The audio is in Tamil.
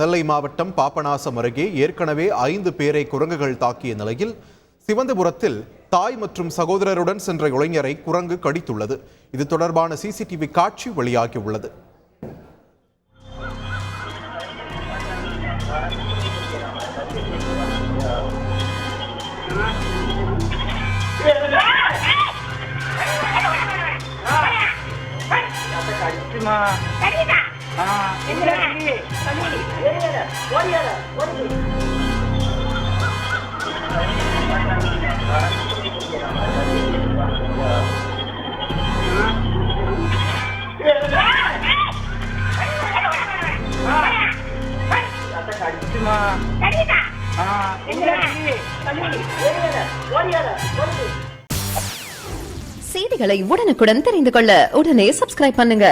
நெல்லை மாவட்டம் பாபநாசம் அருகே ஏற்கனவே 5 பேரை குரங்குகள் தாக்கிய நிலையில் சிவந்தபுரத்தில் தாய் மற்றும் சகோதரருடன் சென்ற இளைஞரை குரங்கு கடித்துள்ளது. இது தொடர்பான சிசிடிவி காட்சி வெளியாகியுள்ளது. செய்திகளை உடனுக்குடன் தெரிந்து கொள்ள உடனே சப்ஸ்கிரைப் பண்ணுங்க.